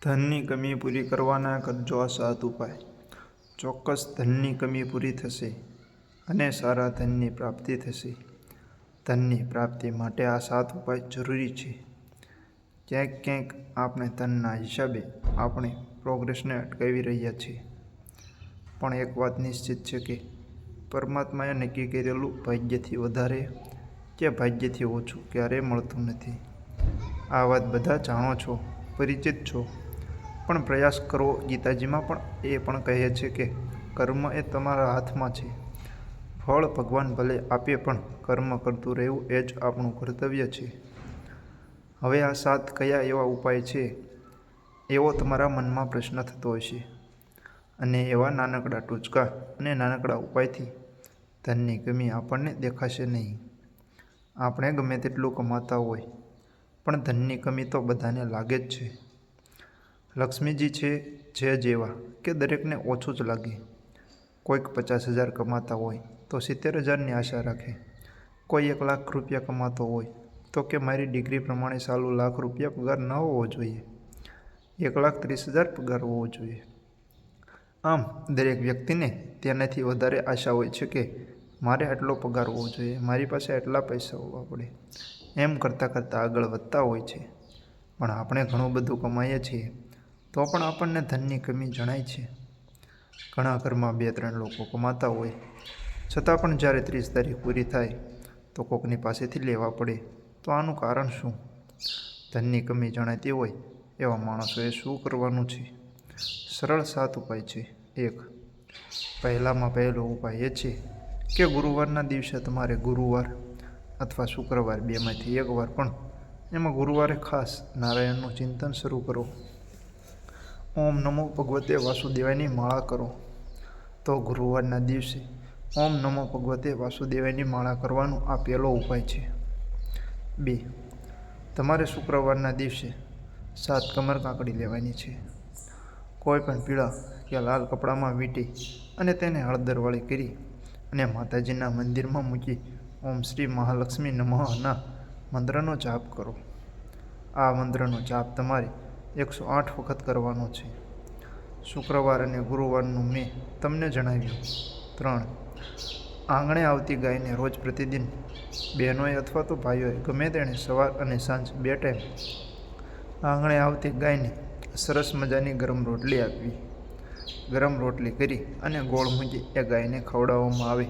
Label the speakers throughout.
Speaker 1: ધનની કમી પૂરી કરવાના કરજો આ 7 ઉપાય. ચોક્કસ ધનની કમી પૂરી થશે અને સારા ધનની પ્રાપ્તિ થશે. ધનની પ્રાપ્તિ માટે આ 7 ઉપાય જરૂરી છે. ક્યાંક આપણે ધનના હિસાબે આપણે પ્રોગ્રેસને અટકાવી રહ્યા છીએ. પણ એક વાત નિશ્ચિત છે કે પરમાત્માએ નક્કી કરેલું ભાગ્યથી વધારે કે ભાગ્યથી ઓછું ક્યારેય મળતું નથી. આ વાત બધા જાણો છો, પરિચિત છો, પણ પ્રયાસ કરો. ગીતાજીમાં પણ એ પણ કહે છે કે કર્મ એ તમારા હાથમાં છે. ફળ ભગવાન ભલે આપે પણ કર્મ કરતું રહેવું એ જ આપણું કર્તવ્ય છે. હવે આ 7 કયા એવા ઉપાય છે એવો તમારા મનમાં પ્રશ્ન થતો હશે. અને એવા નાનકડા ટૂચકા અને નાનકડા ઉપાયથી ધનની કમી આપણને દેખાશે નહીં. આપણે ગમે તેટલું કમાતા હોય પણ ધનની કમી તો બધાને લાગે જ છે. લક્ષ્મીજી છે જે જેવા કે દરેકને ઓછું જ લાગે. કોઈક 50,000 કમાતા હોય તો 70,000ની આશા રાખે. કોઈ 1 લાખ રૂપિયા કમાતો હોય તો કે મારી ડિગ્રી પ્રમાણે સાલું ₹1,00,000 પગાર ન હોવો જોઈએ, 1,30,000 પગાર હોવો જોઈએ. આમ દરેક વ્યક્તિને તેનાથી વધારે આશા હોય છે કે મારે આટલો પગાર હોવો જોઈએ, મારી પાસે આટલા પૈસા હોવા પડે. એમ કરતાં આગળ વધતા હોય છે. પણ આપણે ઘણું બધું કમાઈએ છીએ તો પણ આપણને ધનની કમી જણાય છે. ઘણા ઘરમાં 2-3 લોકો કમાતા હોય છતાં પણ જ્યારે 30 તારીખ પૂરી થાય તો કોકની પાસેથી લેવા પડે. તો આનું કારણ શું? ધનની કમી જણાતી હોય એવા માણસોએ શું કરવાનું છે? સરળ 7 ઉપાય છે. 1. પહેલો ઉપાય એ છે કે ગુરુવારના દિવસે તમારે ગુરુવાર અથવા શુક્રવાર બેમાંથી એક વાર, પણ એમાં ગુરુવારે ખાસ નારાયણનું ચિંતન શરૂ કરો. ઓમ નમો ભગવતે વાસુદેવાયની માળા કરો. તો ગુરુવારના દિવસે ઓમ નમો ભગવતે વાસુદેવાયની માળા કરવાનું આ પહેલો ઉપાય છે. 2. તમારે શુક્રવારના દિવસે 7 કમર કાંકડી લેવાની છે. કોઈ પણ પીળા કે લાલ કપડામાં વીંટી અને તેને હળદરવાળી કરી અને માતાજીના મંદિરમાં મૂકી ઓમ શ્રી મહાલક્ષ્મી નમઃના મંત્રનો જાપ કરો. આ મંત્રનો જાપ તમારે 108 વખત કરવાનો છે. શુક્રવાર અને ગુરુવારનું મેં તમને જણાવ્યું. 3. આંગણે આવતી ગાયને રોજ પ્રતિદિન બહેનોએ અથવા તો ભાઈઓએ ગમે તેણે સવાર અને સાંજ 2 ટાઈમ આંગણે આવતી ગાયને સરસ મજાની ગરમ રોટલી આપવી. ગરમ રોટલી કરી અને ગોળ મૂકી એ ગાયને ખવડાવવામાં આવે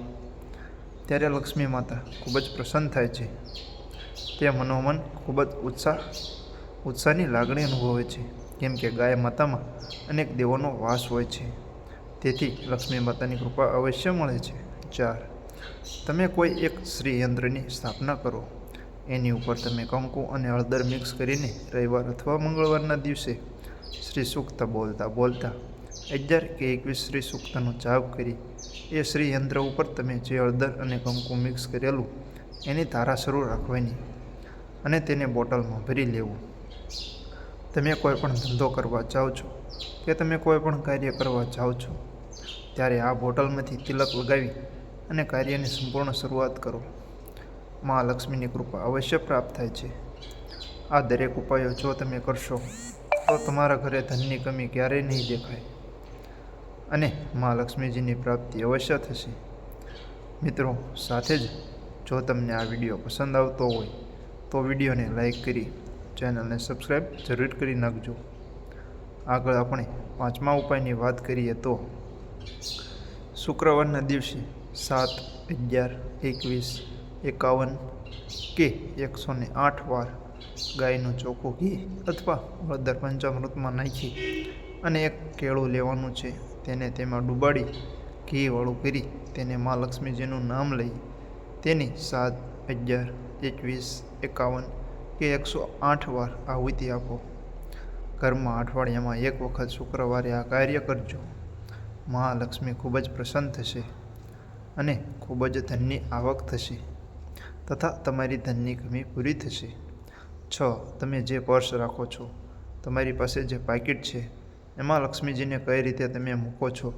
Speaker 1: ત્યારે લક્ષ્મી માતા ખૂબ જ પ્રસન્ન થાય છે. તે મનોમન ખૂબ જ ઉત્સાહની લાગણી અનુભવે છે, કેમ કે ગાય માતામાં અનેક દેવોનો વાસ હોય છે. તેથી લક્ષ્મી માતાની કૃપા અવશ્ય મળે છે. 4. તમે કોઈ એક શ્રી યંત્રની સ્થાપના કરો. એની ઉપર તમે કંકુ અને હળદર મિક્સ કરીને રવિવાર અથવા મંગળવારના દિવસે શ્રી સૂક્ત બોલતા 11 કે 21 શ્રી સૂક્તનો જાપ કરી એ શ્રી યંત્ર ઉપર તમે જે હળદર અને કંકુ મિક્સ કરેલું એની ધારા શરૂ રાખવાની અને તેને બોટલમાં ભરી લેવું. તમે કોઈ પણ ધંધો કરવા જાઓ છો કે તમે કોઈ પણ કાર્ય કરવા જાઓ છો ત્યારે આ બોટલમાંથી તિલક લગાવી અને કાર્યની સંપૂર્ણ શરૂઆત કરો. મા લક્ષ્મીની કૃપા અવશ્ય પ્રાપ્ત થાય છે. આ દરેક ઉપાયો જો તમે કરશો તો તમારા ઘરે ધનની કમી ક્યારેય નહીં દેખાય અને મા લક્ષ્મીજીની પ્રાપ્તિ અવશ્ય થશે. મિત્રો, સાથે જ જો તમને આ વિડીયો પસંદ આવતો હોય તો વિડીયોને લાઈક કરી ચેનલને સબસ્ક્રાઈબ જરૂર કરી નાખજો. આગળ આપણે 5મા ઉપાયની વાત કરીએ તો શુક્રવારના દિવસે 7, 11, 21, 51 કે 108 વાર ગાયનું ચોખ્ખું ઘી અથવા હળદર પંચામૃતમાં નાખી અને એક કેળું લેવાનું છે. તેને તેમાં ડૂબાડી ઘીવાળું કરી તેને મા લક્ષ્મીજીનું નામ લઈ તેની 7, 11, 21, 51 કે 108 વાર આહુતિ આપો. ઘરમાં અઠવાડિયામાં 1 વખત શુક્રવારે આ કાર્ય કરજો. મહાલક્ષ્મી ખૂબ જ પ્રસન્ન થશે અને ખૂબ જ ધનની આવક થશે તથા તમારી ધનની કમી પૂરી થશે. 6. તમે જે પર્સ રાખો છો, તમારી પાસે જે પાકીટ છે, એમાં લક્ષ્મીજીને કઈ રીતે તમે મૂકો છો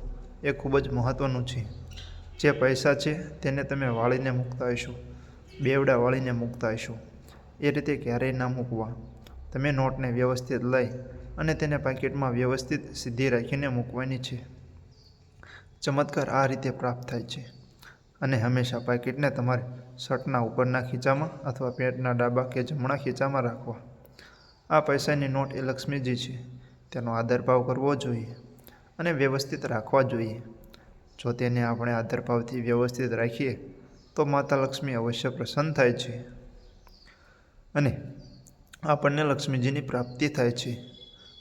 Speaker 1: એ ખૂબ જ મહત્ત્વનું છે. જે પૈસા છે તેને તમે વાળીને મૂકતા હશો, બેવડા વાળીને મૂકતા હશો, એ રીતે ક્યારેય ના મૂકવા. તમે નોટને વ્યવસ્થિત લઈ અને તેને પાકીટમાં વ્યવસ્થિત સીધી રાખીને મૂકવાની છે. ચમત્કાર આ રીતે પ્રાપ્ત થાય છે. અને હંમેશા પાકીટને તમારે શર્ટના ઉપરના ખીચામાં અથવા પેન્ટના ડાબા કે જમણા ખીચામાં રાખવા. આ પૈસાની નોટ એ લક્ષ્મીજી છે. તેનો આદરભાવ કરવો જોઈએ અને વ્યવસ્થિત રાખવા જોઈએ. જો તેને આપણે આદરભાવથી વ્યવસ્થિત રાખીએ તો માતા લક્ષ્મી અવશ્ય પ્રસન્ન થાય છે અને આપણને લક્ષ્મીજીની પ્રાપ્તિ થાય છે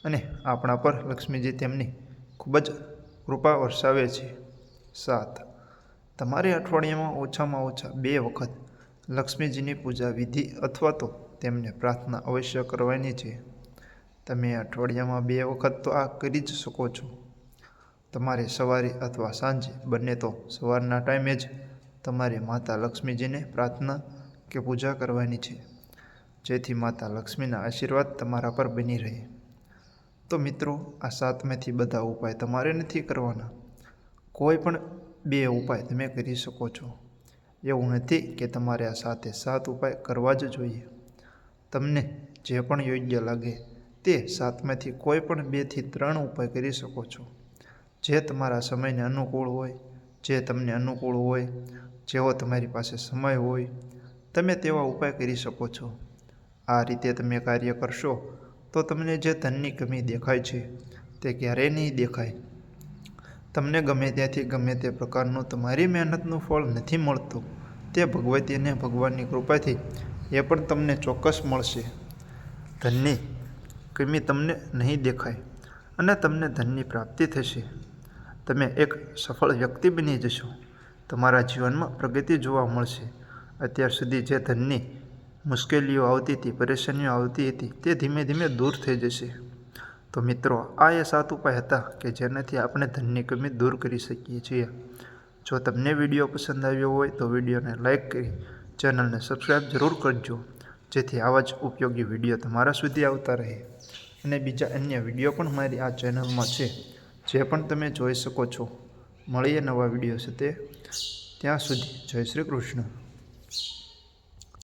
Speaker 1: અને આપણા પર લક્ષ્મીજી તેમની ખૂબ જ કૃપા વરસાવે છે. 7. તમારે અઠવાડિયામાં ઓછામાં ઓછા 2 વખત લક્ષ્મીજીની પૂજા વિધિ અથવા તો તેમને પ્રાર્થના અવશ્ય કરવાની છે. તમે અઠવાડિયામાં 2 વખત તો આ કરી જ શકો છો. તમારે સવારે અથવા સાંજે બંને તો સવારના ટાઈમે જ તમારે માતા લક્ષ્મીજીને પ્રાર્થના કે પૂજા કરવાની છે, જેથી માતા લક્ષ્મીના આશીર્વાદ તમારા પર બની રહે. તો મિત્રો, આ 7માંથી બધા ઉપાય તમારે નથી કરવાના. કોઈ પણ 2 ઉપાય તમે કરી શકો છો. એવું નથી કે તમારે આ 7 ઉપાય કરવા જ જોઈએ. તમને જે પણ યોગ્ય લાગે તે 7માંથી કોઈ પણ 2 થી 3 ઉપાય કરી શકો છો. જે તમારા સમયને અનુકૂળ હોય, જે તમને અનુકૂળ હોય, જેવો તમારી પાસે સમય હોય, તમે તેવા ઉપાય કરી શકો છો. આ રીતે તમે કાર્ય કરશો તો તમને જે ધનની કમી દેખાય છે તે ક્યારેય નહીં દેખાય. તમને ગમે ત્યાંથી ગમે તે પ્રકારનું તમારી મહેનતનું ફળ નથી મળતું, તે ભગવતી અને ભગવાનની કૃપાથી એ પણ તમને ચોક્કસ મળશે. ધનની કમી તમને નહીં દેખાય અને તમને ધનની પ્રાપ્તિ થશે. તમે એક સફળ વ્યક્તિ બની જશો. તમારા જીવનમાં પ્રગતિ જોવા મળશે. અત્યાર સુધી જે ધનની મુશ્કેલીઓ આવતી હતી, પરેશાનીઓ આવતી હતી, તે ધીમે ધીમે દૂર થઈ જશે. તો મિત્રો, આ એ 7 ઉપાય હતા કે જેનાથી આપણે ધનની કમી દૂર કરી શકીએ છીએ. જો તમને વિડીયો પસંદ આવ્યો હોય તો વિડીયોને લાઇક કરી ચેનલને સબસ્ક્રાઈબ જરૂર કરજો, જેથી આવા જ ઉપયોગી વિડીયો તમારા સુધી આવતા રહે. અને બીજા અન્ય વિડીયો પણ મારી આ ચેનલમાં છે, જે પણ તમે જોઈ શકો છો. મળીએ નવા વિડીયો સાથે. ત્યાં સુધી જય શ્રી કૃષ્ણ.